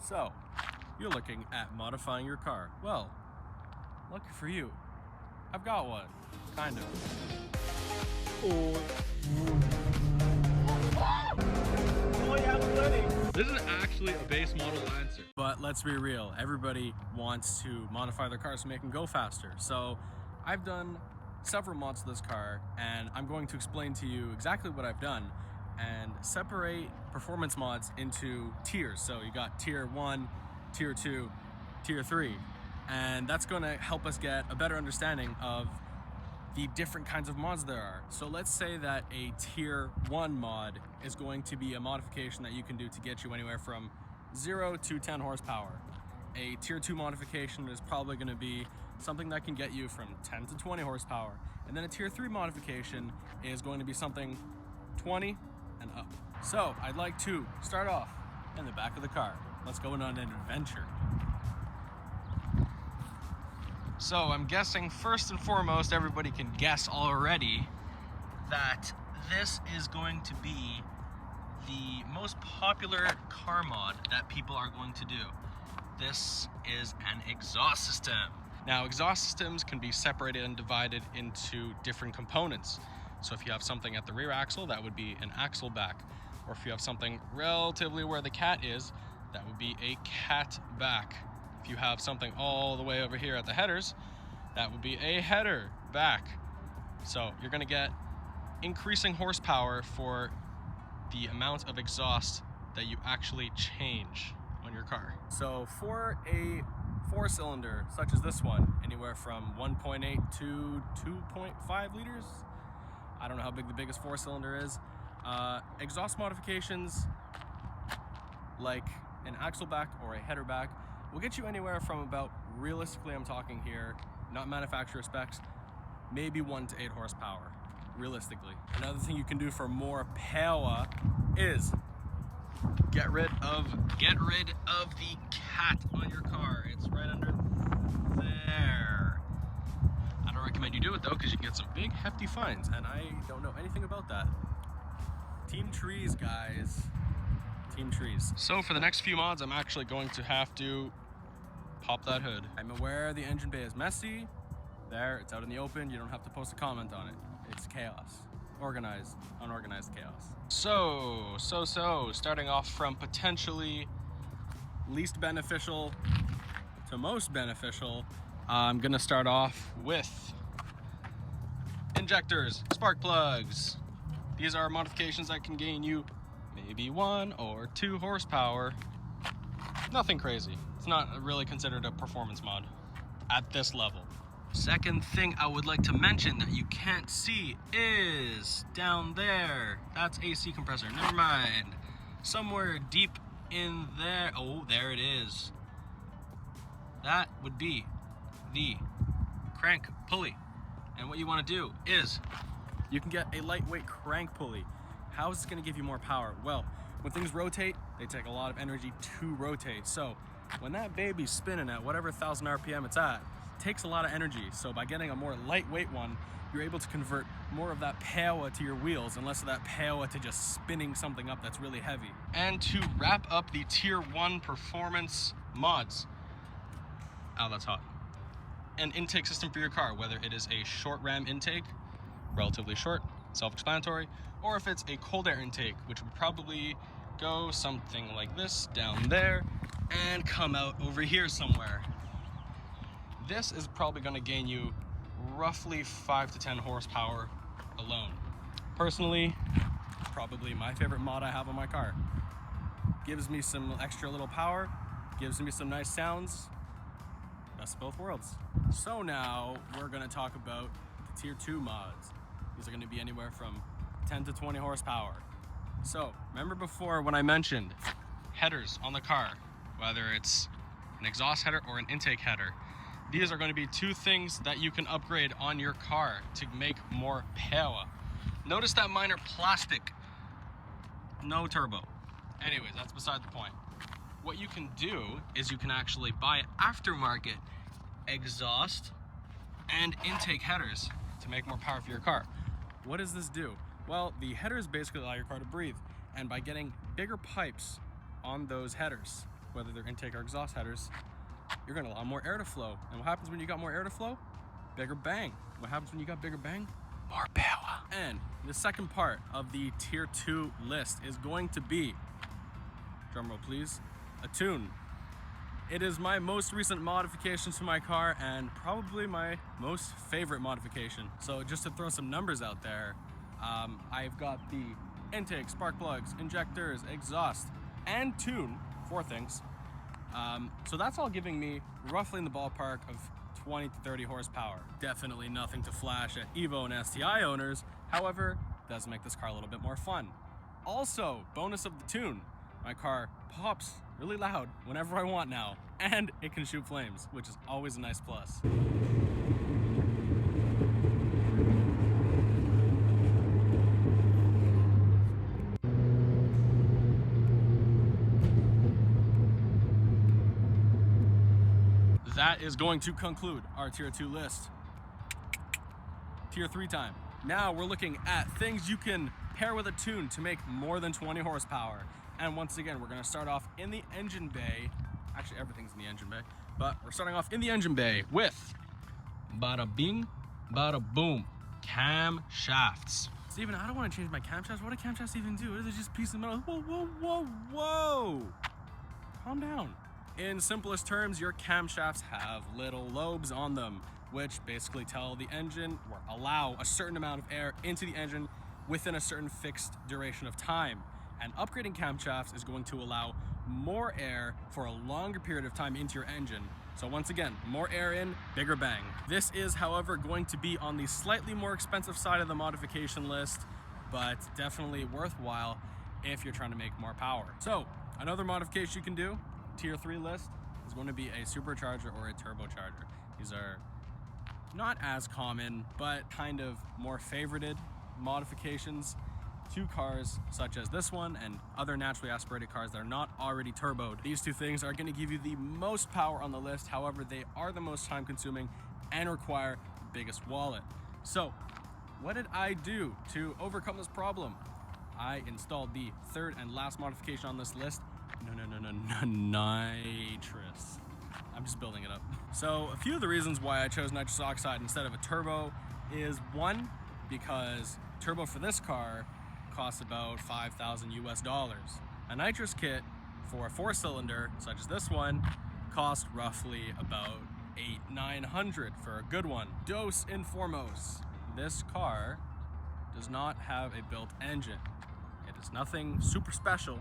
So, you're looking at modifying your car. Well, lucky for you, I've got one. Kind of. This is actually a base model Lancer. But let's be real, everybody wants to modify their cars to make them go faster. So I've done several mods to this car, and I'm going to explain to you exactly what I've done and separate performance mods into tiers. So you got tier 1, tier 2, tier 3, and that's going to help us get a better understanding of the different kinds of mods there are. So let's say that a tier 1 mod is going to be a modification that you can do to get you anywhere from 0 to 10 horsepower. A tier 2 modification is probably going to be something that can get you from 10 to 20 horsepower. And then a tier 3 modification is going to be something 20 and up. So I'd like to start off in the back of the car. Let's go on an adventure. So I'm guessing first and foremost, everybody can guess already that this is going to be the most popular car mod that people are going to do. This is an exhaust system. Now, exhaust systems can be separated and divided into different components. So if you have something at the rear axle, that would be an axle back. Or if you have something relatively where the cat is, that would be a cat back. If you have something all the way over here at the headers, that would be a header back. So you're gonna get increasing horsepower for the amount of exhaust that you actually change on your car. So for a 4-cylinder such as this one, anywhere from 1.8 to 2.5 liters, I don't know how big the biggest 4-cylinder is, exhaust modifications like an axle back or a header back will get you anywhere from about, realistically I'm talking here, not manufacturer specs, maybe 1 to 8 horsepower, realistically. Another thing you can do for more power is get rid of the cat on your car. It's right under there. I don't recommend you do it though, because you can get some big hefty fines, and I don't know anything about that. Team trees, guys. Team trees. So for the next few mods, I'm actually going to have to pop that hood. I'm aware the engine bay is messy. There, it's out in the open. You don't have to post a comment on it. It's chaos. Organized, unorganized chaos. So, starting off from potentially least beneficial to most beneficial, I'm gonna start off with injectors, spark plugs. These are modifications that can gain you maybe 1 or 2 horsepower. Nothing crazy. It's not really considered a performance mod at this level. Second thing I would like to mention that you can't see is down there. That's AC compressor. Never mind. Somewhere deep in there. Oh, there it is. That would be the crank pulley. And what you want to do is you can get a lightweight crank pulley. How is this going to give you more power? Well, when things rotate, they take a lot of energy to rotate. So when that baby's spinning at whatever 1,000 RPM it's at, it takes a lot of energy. So by getting a more lightweight one, you're able to convert more of that power to your wheels and less of that power to just spinning something up that's really heavy. And to wrap up the tier 1 performance mods, oh, that's hot. An intake system for your car, whether it is a short ram intake, relatively short, self-explanatory, or if it's a cold air intake, which would probably go something like this down there and come out over here somewhere. This is probably going to gain you roughly 5 to 10 horsepower alone. Personally, probably my favorite mod I have on my car. Gives me some extra little power, gives me some nice sounds. Best of both worlds. So now we're going to talk about the tier 2 mods. These are going to be anywhere from 10 to 20 horsepower. So remember before when I mentioned headers on the car, whether it's an exhaust header or an intake header, these are going to be 2 things that you can upgrade on your car to make more power. Notice that mine are plastic, no turbo. Anyways, that's beside the point. What you can do is you can actually buy aftermarket exhaust and intake headers to make more power for your car. What does this do? Well, the headers basically allow your car to breathe, and by getting bigger pipes on those headers, whether they're intake or exhaust headers, you're gonna allow more air to flow. And what happens when you got more air to flow? Bigger bang. What happens when you got bigger bang? More power. And the second part of the tier 2 list is going to be, drumroll please, a tune. It is my most recent modification to my car and probably my most favorite modification. So just to throw some numbers out there, I've got the intake, spark plugs, injectors, exhaust, and tune, 4 things. So that's all giving me roughly in the ballpark of 20 to 30 horsepower. Definitely nothing to flash at Evo and STI owners. However, it does make this car a little bit more fun. Also, bonus of the tune, my car pops really loud whenever I want now, and it can shoot flames, which is always a nice plus. That is going to conclude our tier 2 list. Tier 3 time. Now we're looking at things you can pair with a tune to make more than 20 horsepower. And once again, we're gonna start off in the engine bay. Actually, everything's in the engine bay, but we're starting off in the engine bay with bada bing, bada boom, camshafts. Steven, I don't wanna change my camshafts. What do camshafts even do? Are they just pieces of metal? Whoa, whoa, whoa, whoa. Calm down. In simplest terms, your camshafts have little lobes on them, which basically tell the engine or allow a certain amount of air into the engine within a certain fixed duration of time. And upgrading camshafts is going to allow more air for a longer period of time into your engine. So once again, more air in, bigger bang. This is, however, going to be on the slightly more expensive side of the modification list, but definitely worthwhile if you're trying to make more power. So another modification you can do, tier 3 list, is going to be a supercharger or a turbocharger. These are not as common, but kind of more favorited modifications to cars such as this one and other naturally aspirated cars that are not already turboed. These 2 things are going to give you the most power on the list. However, they are the most time consuming and require the biggest wallet. So what did I do to overcome this problem? I installed the 3rd and last modification on this list. Nitrous. I'm just building it up. So a few of the reasons why I chose nitrous oxide instead of a turbo is 1, because turbo for this car costs about $5,000 US. A nitrous kit for a 4-cylinder, such as this one, costs roughly about $800-900 for a good one. Dos in foremost, this car does not have a built engine. It is nothing super special.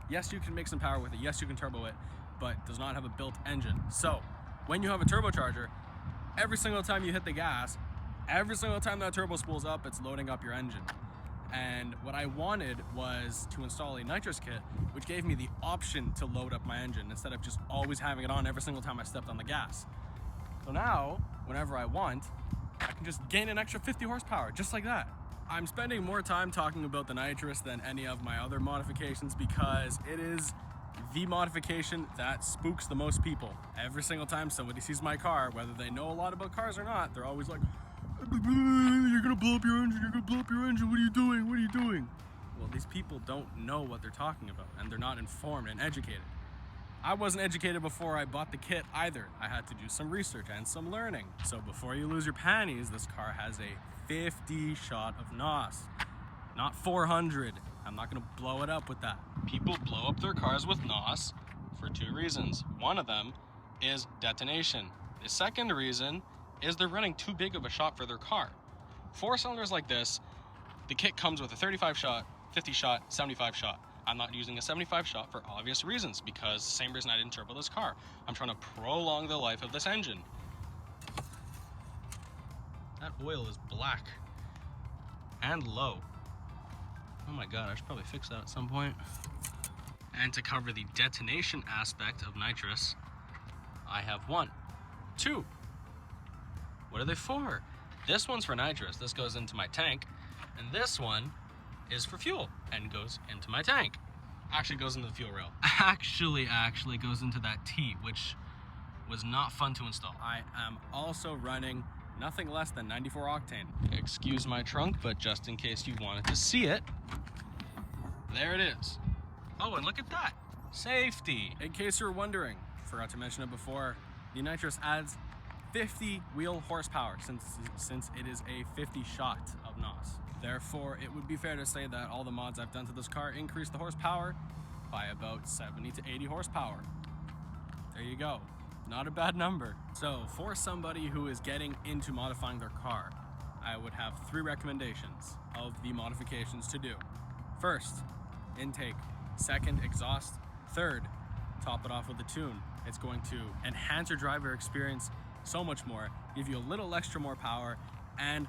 Yes, you can make some power with it. Yes, you can turbo it, but does not have a built engine. So when you have a turbocharger, every single time you hit the gas, every single time that turbo spools up, it's loading up your engine. And what I wanted was to install a nitrous kit, which gave me the option to load up my engine instead of just always having it on every single time I stepped on the gas. So now, whenever I want, I can just gain an extra 50 horsepower, just like that. I'm spending more time talking about the nitrous than any of my other modifications because it is the modification that spooks the most people. Every single time somebody sees my car, whether they know a lot about cars or not, they're always like, "You're gonna blow up your engine, you're gonna blow up your engine, what are you doing, what are you doing?" Well, these people don't know what they're talking about, and they're not informed and educated. I wasn't educated before I bought the kit either. I had to do some research and some learning. So before you lose your panties, this car has a 50 shot of NOS, not 400. I'm not gonna blow it up with that. People blow up their cars with NOS for 2 reasons. One of them is detonation. The second reason is they're running too big of a shot for their car. 4-cylinders like this, the kit comes with a 35 shot, 50 shot, 75 shot. I'm not using a 75 shot for obvious reasons, because same reason I didn't turbo this car. I'm trying to prolong the life of this engine. That oil is black and low. Oh my God, I should probably fix that at some point. And to cover the detonation aspect of nitrous, I have 1, 2. What are they for? This one's for nitrous. This goes into my tank. And this one is for fuel and goes into my tank. Actually goes into the fuel rail. Actually goes into that T, which was not fun to install. I am also running nothing less than 94 octane. Excuse my trunk, but just in case you wanted to see it, there it is. Oh, and look at that. Safety. In case you're wondering, forgot to mention it before, the nitrous adds 50 wheel horsepower since it is a 50 shot of NOS. Therefore, it would be fair to say that all the mods I've done to this car increase the horsepower by about 70 to 80 horsepower. There you go. Not a bad number. So for somebody who is getting into modifying their car, I would have 3 recommendations of the modifications to do. First, intake. Second, exhaust. Third, top it off with a tune. It's going to enhance your driver experience so much more, give you a little extra more power, and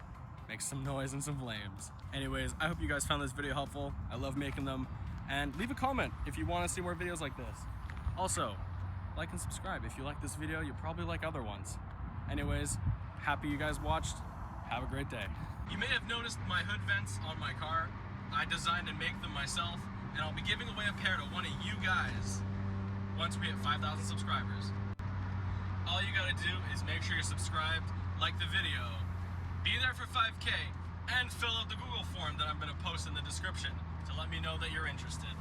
make some noise and some flames. Anyways, I hope you guys found this video helpful. I love making them. And leave a comment if you want to see more videos like this. Also, like and subscribe. If you like this video, you'll probably like other ones. Anyways, happy you guys watched. Have a great day. You may have noticed my hood vents on my car. I designed and make them myself, and I'll be giving away a pair to one of you guys once we hit 5,000 subscribers. All you gotta do is make sure you're subscribed, like the video, be there for 5K, and fill out the Google form that I'm gonna post in the description to let me know that you're interested.